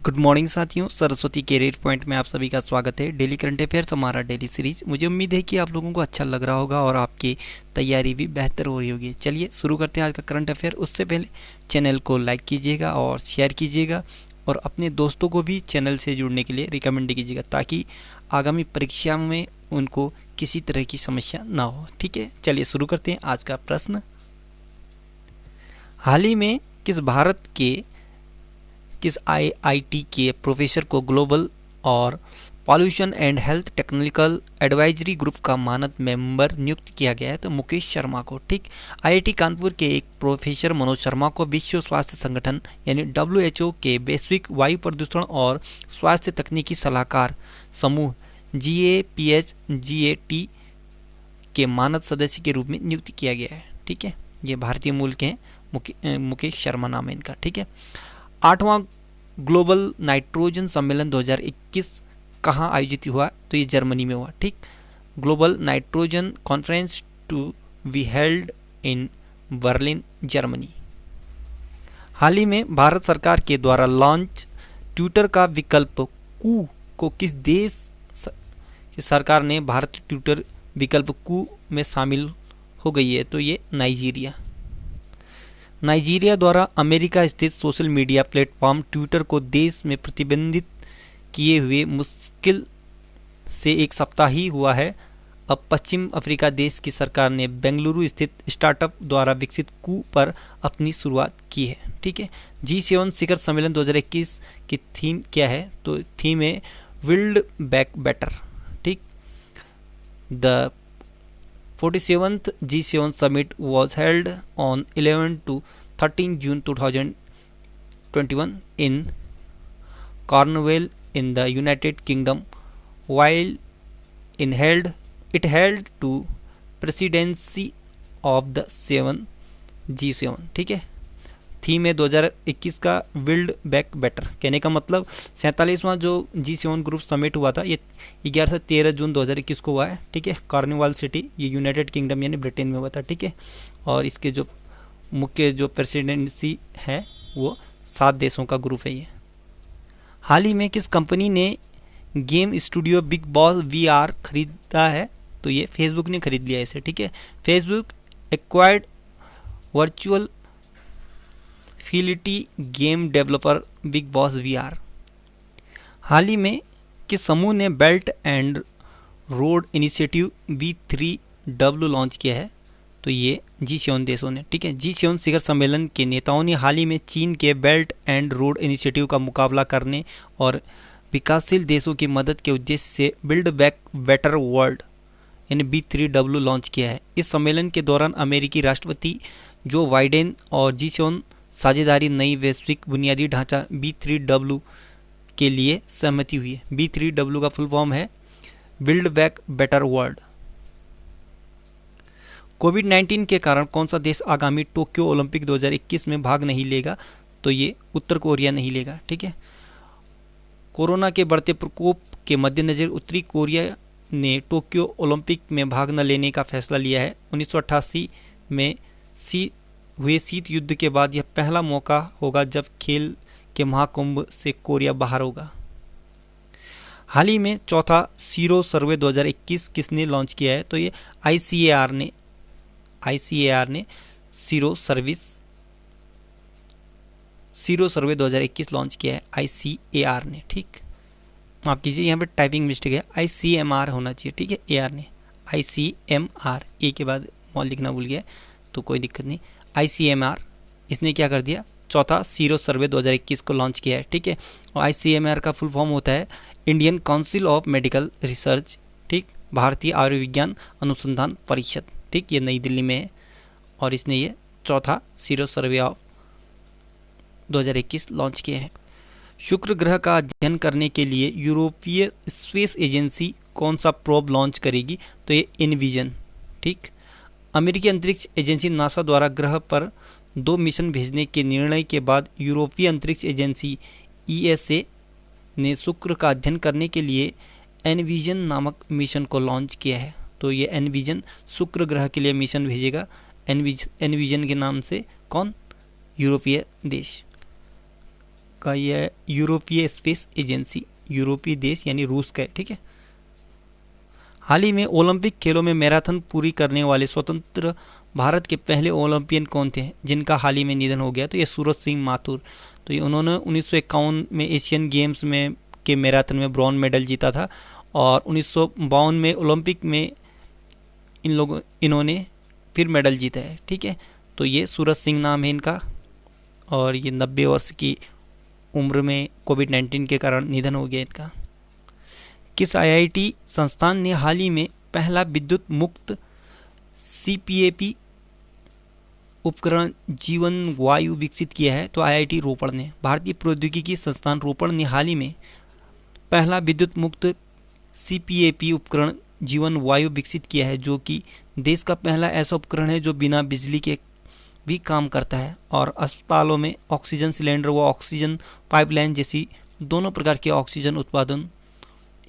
Good morning साथियों, Saraswati career point में आप सभी का स्वागत है। डेली करंट अफेयर्स हमारा डेली सीरीज। मुझे उम्मीद है कि आप लोगों को अच्छा लग रहा होगा और आपकी तैयारी भी बेहतर हो रही होगी। चलिए शुरू करते हैं आज का करंट अफेयर। उससे पहले चैनल को लाइक कीजिएगा और शेयर कीजिएगा और अपने दोस्तों को भी चैनल से जुड़ने के लिए रिकमेंड कीजिएगा ताकि आगामी परीक्षा में उनको किसी तरह की समस्या ना हो। ठीक है, चलिए शुरू करते हैं आज का प्रश्न। हाल ही में किस आईआईटी के प्रोफेसर को ग्लोबल और pollution and health technical advisory group का मानद मेंबर नियुक्त किया गया है? तो मुकेश शर्मा को। ठीक, आईआईटी कानपुर के एक प्रोफेसर मनोज शर्मा को विश्व स्वास्थ्य संगठन यानी WHO के वैश्विक वायु प्रदूषण और स्वास्थ्य तकनीकी सलाहकार समूह GAPHGAT के मानद सदस्य के रूप में नियुक्त किया गया है। ठीक है, ये भारतीय मूल के हैं, मुकेश शर्मा नाम है इनका। ठीक है, 8वां ग्लोबल नाइट्रोजन सम्मेलन 2021 कहाँ आयोजित हुआ? तो ये जर्मनी में हुआ। ठीक, global nitrogen conference to be held in Berlin, Germany. हाल ही में भारत सरकार के द्वारा लॉन्च ट्विटर का विकल्प कू को किस देश की सरकार ने भारत ट्विटर विकल्प कू में शामिल हो गई है? तो ये नाइजीरिया द्वारा अमेरिका स्थित सोशल मीडिया प्लेटफॉर्म ट्विटर को देश में प्रतिबंधित किए हुए मुश्किल से एक सप्ताह ही हुआ है। अब पश्चिम अफ्रीका देश की सरकार ने बेंगलुरु स्थित स्टार्टअप द्वारा विकसित कू पर अपनी शुरुआत की है। ठीक है, G7 शिखर सम्मेलन 2021 की थीम क्या है? तो थीम है बिल्ड बैक बेटर। ठीक, the 47th G7 summit was held on 11 to 13 June 2021 in Cornwall in the United Kingdom. While it held to presidency of the 7 G7. ठीक है, थीम है 2021 का बिल्ड बैक बेटर। कहने का मतलब 47वां जो G7 ग्रुप समिट हुआ था ये 11 से 13 जून 2021 को हुआ है। ठीक है, कार्निवाल सिटी, ये यूनाइटेड किंगडम यानी ब्रिटेन में हुआ था। ठीक है, और इसके जो मुख्य जो प्रेसिडेंसी है वो 7 देशों का ग्रुप है। ये हाल ही में किस कंपनी ने game studio big Box VR खरीदा है? तो ये फेसबुक ने खरीद लिया इसे। ठीक है, Facebook acquired virtual reality game developer Big Box VR। हाल ही में किस समूह ने belt and road initiative B3W launch किया है? तो ये G7 देशों ने। ठीक है, G7 शिखर सम्मेलन के नेताओं ने हाल ही में चीन के बेल्ट एंड रोड इनिशिएटिव का मुकाबला करने और विकासशील देशों की मदद के उद्देश्य से बिल्ड बैक बेटर वर्ल्ड यानी B3W लॉन्च किया है। इस सम्मेलन के दौरान अमेरिकी राष्ट्रपति जो बाइडेन और G7 साझेदारी नई वैश्विक बुनियादी ढांचा B3W के लिए सहमति हुई है। B3W का फुल फॉर्म है बिल्ड बैक बेटर वर्ल्ड। कोविड-19 के कारण कौन सा देश आगामी टोक्यो ओलंपिक 2021 में भाग नहीं लेगा? तो ये उत्तर कोरिया नहीं लेगा। ठीक है, कोरोना के बढ़ते प्रकोप के मद्देनजर उत्तरी कोरिया ने टोक्यो ओलंपिक में भाग न लेने का फैसला लिया है। 1988 में हुए शीत युद्ध के बाद यह पहला मौका होगा जब खेल के महाकुंभ से कोरिया बाहर होगा। हाल ही में चौथा सीरो सर्वे 2021 किसने लॉन्च किया है? तो ये ICAR ने सीरो सर्वे 2021 लॉन्च किया है ICAR ने। ठीक, माफ कीजिए यहाँ पे टाइपिंग मिस्टेक है, ICMR होना चाहिए। ठीक है, AR ने ICMR, ए के बाद मॉल लिखना भूल गया तो कोई दिक्कत नहीं। ICMR इसने क्या कर दिया? चौथा सीरो सर्वे 2021 को लॉन्च किया है। ठीक है, और ICMR का फुल फॉर्म होता है Indian council of medical research. ठीक, भारतीय आयुर्विज्ञान अनुसंधान परिषद। ठीक, ये नई दिल्ली में है और इसने ये चौथा सीरो सर्वे ऑफ 2021 लॉन्च किया है। शुक्र ग्रह का अध्ययन करने के लिए यूरोपीय स्पेस एजेंसी कौन सा प्रोब लॉन्च करेगी? तो ये इनविजन। ठीक, अमेरिकी अंतरिक्ष एजेंसी नासा द्वारा ग्रह पर 2 मिशन भेजने के निर्णय के बाद यूरोपीय अंतरिक्ष एजेंसी ESA ने शुक्र का अध्ययन करने के लिए एनविजन नामक मिशन को लॉन्च किया है। तो ये एनविजन शुक्र ग्रह के लिए मिशन भेजेगा एनविजन के नाम से। कौन? यूरोपीय देश। का ये यूरोपीय स्पेस एजेंसी, यूरोपीय देश यानी रूस का है, ठीक है। हाल ही में ओलंपिक खेलों में मैराथन पूरी करने वाले स्वतंत्र भारत के पहले ओलंपियन कौन थे जिनका हाल ही में निधन हो गया? तो ये सूरज सिंह माथुर। तो ये उन्होंने 1951 में एशियन गेम्स में के मैराथन में ब्रॉन्ज मेडल जीता था और 1952 में ओलंपिक में इन्होंने फिर मेडल जीता है, ठीक है। तो ये सूरज सिंह नाम है इनका और ये 90 वर्ष की उम्र में कोविड-19 के कारण निधन हो गया इनका। किस आईआईटी संस्थान ने हाल ही में पहला विद्युत मुक्त सीपीएपी उपकरण जीवन वायु विकसित किया है? तो आईआईटी रोपड़ ने। भारतीय प्रौद्योगिकी संस्थान रोपड़ ने हाल ही में पहला विद्युत मुक्त सीपीएपी उपकरण जीवन वायु विकसित किया है, जो कि देश का पहला ऐसा उपकरण है जो बिना बिजली के भी काम करता है और अस्पतालों में ऑक्सीजन सिलेंडर व ऑक्सीजन पाइपलाइन जैसी दोनों प्रकार के ऑक्सीजन उत्पादन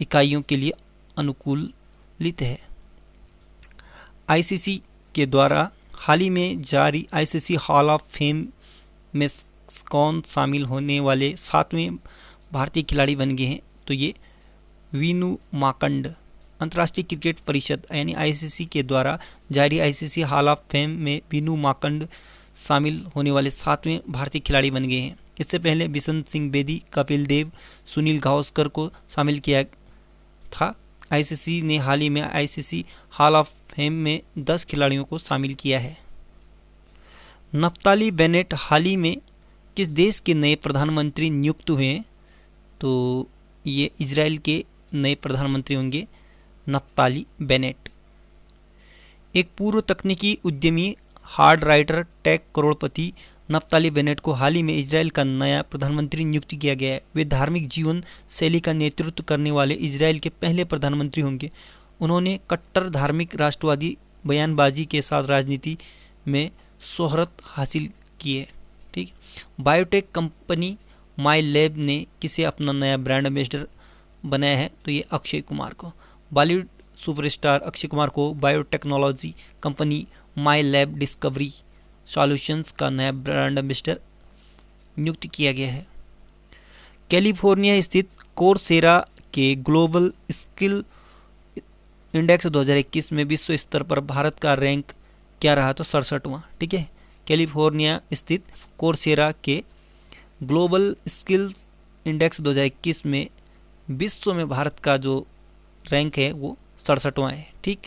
इकाइयों के लिए अनुकूलित है। आईसीसी के द्वारा हाल ही में जारी आईसीसी हॉल ऑफ फेम में कौन शामिल होने वाले 7वें भारतीय खिलाड़ी बन गए हैं? तो ये वीनू माकंड। अंतर्राष्ट्रीय क्रिकेट परिषद यानी आईसीसी के द्वारा जारी आईसीसी हॉल ऑफ फेम में वीनू माकंड शामिल होने वाले 7वें भारतीय खिलाड़ी बन गए हैं। इससे पहले बिशन सिंह बेदी, कपिल देव, सुनील गावस्कर को शामिल किया था। आईसीसी ने हाल ही में आईसीसी हॉल ऑफ फेम में 10 खिलाड़ियों को शामिल किया है। नफ्ताली बेनेट हाल ही में किस देश के नए प्रधानमंत्री नियुक्त हुए हैं? तो ये इजराइल के नए प्रधानमंत्री होंगे नफ्ताली बेनेट। एक पूर्व तकनीकी उद्यमी, हार्ड राइटर, टेक करोड़पति नफ्ताली बेनेट को हाल ही में इजराइल का नया प्रधानमंत्री नियुक्त किया गया है। वे धार्मिक जीवन शैली का नेतृत्व करने वाले इजराइल के पहले प्रधानमंत्री होंगे। उन्होंने कट्टर धार्मिक राष्ट्रवादी बयानबाजी के साथ राजनीति में शोहरत हासिल की है, ठीक। बायोटेक कंपनी माई लैब ने किसे अपना नया ब्रांड एम्बेसडर बनाया है? तो ये अक्षय कुमार को। बॉलीवुड सुपरस्टार अक्षय कुमार को बायोटेक्नोलॉजी कंपनी माई लैब डिस्कवरी सॉल्यूशंस का नया ब्रांड एम्बेसडर नियुक्त किया गया है। कैलिफोर्निया स्थित कोर्सेरा के ग्लोबल स्किल इंडेक्स 2021 में विश्व स्तर पर भारत का रैंक क्या रहा? तो 67वां, ठीक है। कैलिफोर्निया स्थित कोर्सेरा के ग्लोबल स्किल्स इंडेक्स 2021 में विश्व में भारत का जो रैंक है वो 67वां है, ठीक।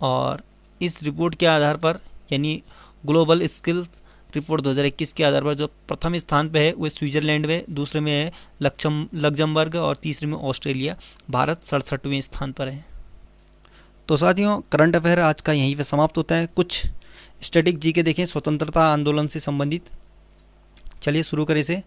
और इस रिपोर्ट के आधार पर यानी ग्लोबल स्किल्स रिपोर्ट 2021 के आधार पर जो प्रथम स्थान पे है वो स्विट्जरलैंड में, दूसरे में है लक्जमबर्ग और तीसरे में ऑस्ट्रेलिया। भारत 67वें स्थान पर है। तो साथियों, करंट अफेयर आज का यहीं पे समाप्त होता है। कुछ स्टैटिक जीके देखें स्वतंत्रता आंदोलन से संबंधित। चलिए शुरू करें इसे।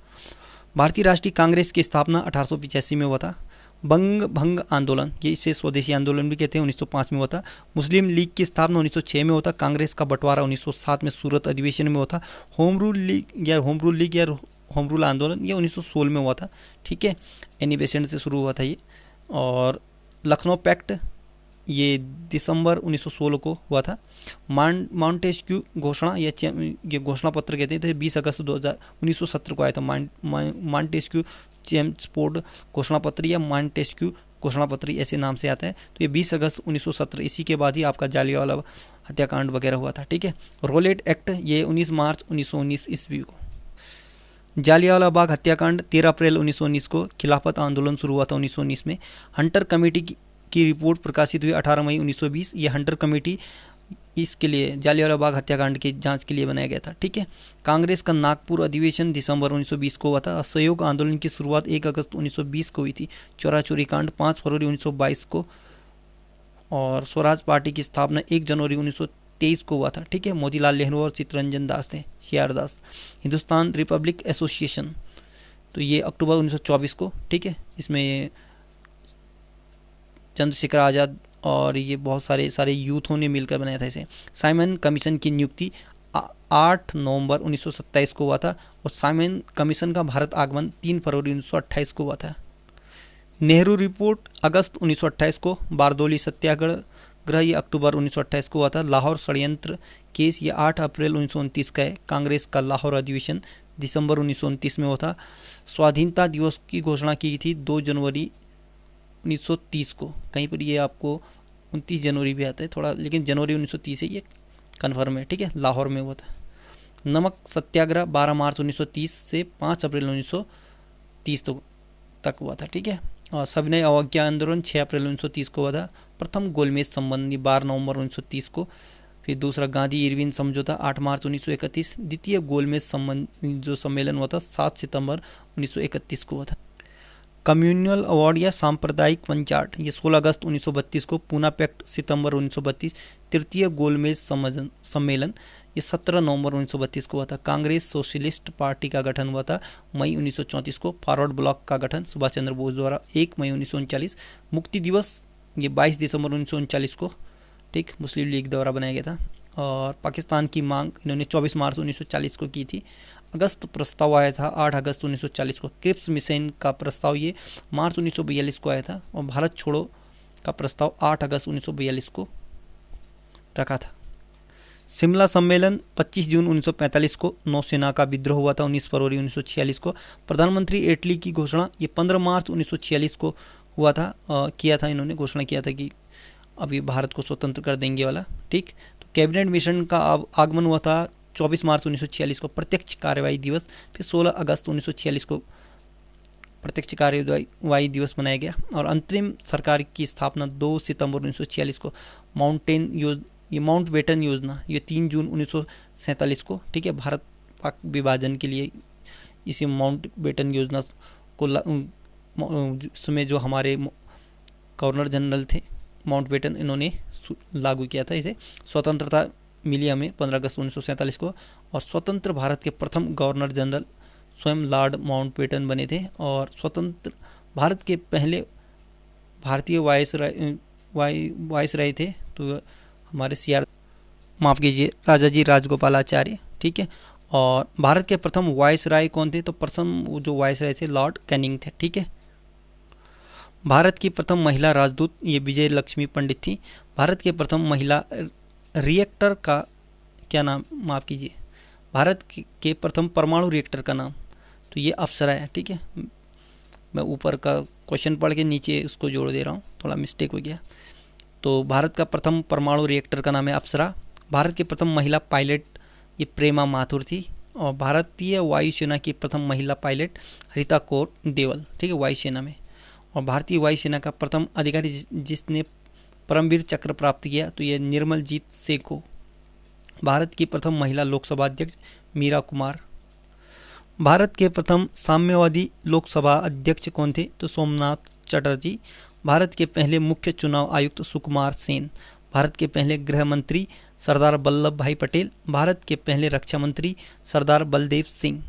भारतीय राष्ट्रीय कांग्रेस की स्थापना 1885 में हुआ था। बंग भंग आंदोलन, ये इसे स्वदेशी आंदोलन भी कहते हैं, 1905 में हुआ था। मुस्लिम लीग की स्थापना 1906 में हुआ था। कांग्रेस का बंटवारा 1907 में सूरत अधिवेशन में हुआ था। होम रूल लीग या होम रूल आंदोलन ये 1916 में हुआ था, ठीक है। एनी बेसेंट से शुरू हुआ था ये। और लखनऊ पैक्ट ये दिसंबर 1916 को हुआ था। माउंटेस्क्यू घोषणा ये घोषणा पत्र कहते हैं, तो 20 अगस्त 1917 को आया था। माउंटेस्क्यू चेम्सफोर्ड घोषणा पत्र या माउंटेस्क्यू घोषणा पत्र ऐसे नाम से आता है। तो ये 20 अगस्त 1917, इसी के बाद ही आपका जालियांवाला हत्याकांड वगैरह हुआ था, ठीक है। रोलेट एक्ट ये 19 मार्च 1919 ईस्वी को। जालियांवाला बाग हत्याकांड 13 अप्रैल 1919 को। खिलाफत आंदोलन शुरू हुआ था 1919 में। हंटर कमेटी की रिपोर्ट प्रकाशित हुई 18 मई 1920। ये हंटर कमेटी इसके लिए जालियांवाला बाग हत्याकांड की जांच के लिए बनाया गया था, ठीक है। कांग्रेस का नागपुर अधिवेशन दिसंबर 1920 को हुआ था। असहयोग आंदोलन की शुरुआत 1 अगस्त 1920 को हुई थी। चौरा चोरी कांड 5 फरवरी 1922 को। और स्वराज पार्टी की स्थापना 1 जनवरी 1923 को हुआ था, ठीक है। मोतीलाल नेहरू और चित्तरंजन दास थे, सीआर दास। हिंदुस्तान रिपब्लिक एसोसिएशन तो ये अक्टूबर 1924 को, ठीक है। इसमें चंद्रशेखर आज़ाद और ये बहुत सारे यूथों ने मिलकर बनाया था इसे। साइमन कमीशन की नियुक्ति 8 नवंबर 1927 को हुआ था और साइमन कमीशन का भारत आगमन 3 फरवरी 1928 को हुआ था। नेहरू रिपोर्ट अगस्त 1928 को। बारदोली सत्याग्रह ये अक्टूबर 1928 को हुआ था। लाहौर षड्यंत्र केस ये 8 अप्रैल 1929 का है। कांग्रेस का लाहौर अधिवेशन दिसंबर 1929 में हुआ था। स्वाधीनता दिवस की घोषणा की थी 2 जनवरी 1930 को। कहीं पर ये आपको 29 जनवरी भी आता है थोड़ा, लेकिन जनवरी 1930 है, ये कन्फर्म है, ठीक है। लाहौर में हुआ था। नमक सत्याग्रह 12 मार्च 1930 से 5 अप्रैल 1930 तक हुआ था, ठीक है। और सविनय अवज्ञा आंदोलन 6 अप्रैल 1930 को हुआ था। प्रथम गोलमेज संबंधी 12 नवंबर 1930 को। फिर दूसरा गांधी इरविन समझौता 8 मार्च 1931। द्वितीय गोलमेज संबंध जो सम्मेलन हुआ था 7 सितंबर 1931 को हुआ था। कम्युनल अवार्ड या सांप्रदायिक वन चार्ट ये 16 अगस्त 1932 को। पूना पैक्ट सितंबर 1932। तृतीय गोलमेज सम्मेलन ये 17 नवंबर 1932 को हुआ था। कांग्रेस सोशलिस्ट पार्टी का गठन हुआ था मई 1934 को। फॉरवर्ड ब्लॉक का गठन सुभाष चंद्र बोस द्वारा 1 मई 1939। मुक्ति दिवस ये 22 दिसंबर 1939 को, ठीक, मुस्लिम लीग द्वारा बनाया गया था। और पाकिस्तान की मांग इन्होंने 24 मार्च 1940 को की थी। अगस्त प्रस्ताव आया था 8 अगस्त 1940 को। क्रिप्स मिशन का प्रस्ताव ये मार्च 1942 को आया था। और भारत छोड़ो का प्रस्ताव 8 अगस्त 1942 को रखा था। शिमला सम्मेलन 25 जून 1945 को। नौसेना का विद्रोह हुआ था 19 फरवरी 1946 को। प्रधानमंत्री इटली की घोषणा ये 15 मार्च 1946 को हुआ था, किया था इन्होंने, घोषणा किया था कि अभी भारत को स्वतंत्र कर देंगे वाला, ठीक। तो कैबिनेट मिशन का आगमन हुआ था 24 मार्च 1946 को। प्रत्यक्ष कार्यवाही दिवस फिर 16 अगस्त 1946 को प्रत्यक्ष कार्यवाही दिवस मनाया गया। और अंतरिम सरकार की स्थापना 2 सितंबर 1946 को। माउंट बेटन योजना ये 3 जून 1947 को, ठीक है। भारत पाक विभाजन के लिए इसी माउंट बेटन योजना को उसमें जो हमारे गवर्नर जनरल थे माउंट बेटन, इन्होंने लागू किया था इसे। स्वतंत्रता मिली हमें 15 अगस्त 1947 को। और स्वतंत्र भारत के प्रथम गवर्नर जनरल स्वयं लॉर्ड माउंट बेटन बने थे। और स्वतंत्र भारत के पहले भारतीय वायसराय थे तो हमारे माफ़ कीजिए राजा जी राजगोपालाचार्य, ठीक है। और भारत के प्रथम वायसराय कौन थे? तो प्रथम जो वायसराय थे लॉर्ड कैनिंग थे, ठीक है। भारत की प्रथम महिला राजदूत ये विजय लक्ष्मी पंडित थी। भारत के प्रथम महिला रिएक्टर का क्या नाम, माफ़ कीजिए, भारत के प्रथम परमाणु रिएक्टर का नाम तो ये अप्सरा है, ठीक है। मैं ऊपर का क्वेश्चन पढ़ के नीचे उसको जोड़ दे रहा हूँ, थोड़ा मिस्टेक हो गया। तो भारत का प्रथम परमाणु रिएक्टर का नाम है अप्सरा। भारत के प्रथम महिला पायलट ये प्रेमा माथुर थी। और भारतीय वायुसेना की प्रथम महिला पायलट रीता कौर देवल, ठीक है, वायुसेना में। और भारतीय वायुसेना का प्रथम अधिकारी जिसने परमवीर चक्र प्राप्त किया तो ये निर्मलजीत सेको। भारत की प्रथम महिला लोकसभा अध्यक्ष मीरा कुमार। भारत के प्रथम साम्यवादी लोकसभा अध्यक्ष कौन थे? तो सोमनाथ चटर्जी। भारत के पहले मुख्य चुनाव आयुक्त सुकुमार सेन। भारत के पहले गृह मंत्री सरदार वल्लभ भाई पटेल। भारत के पहले रक्षा मंत्री सरदार बलदेव सिंह।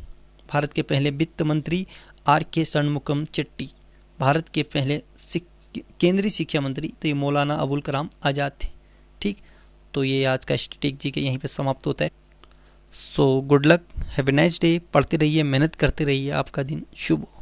भारत के पहले वित्त मंत्री R.K. षणमुगम चेट्टी। भारत के पहले केंद्रीय शिक्षा मंत्री तो ये मौलाना अबुल कलाम आज़ाद थे, ठीक। तो ये आज का स्टैटिक जी के यहीं पे समाप्त होता है। So good luck, have a nice day. पढ़ते रहिए, मेहनत करते रहिए, आपका दिन शुभ हो।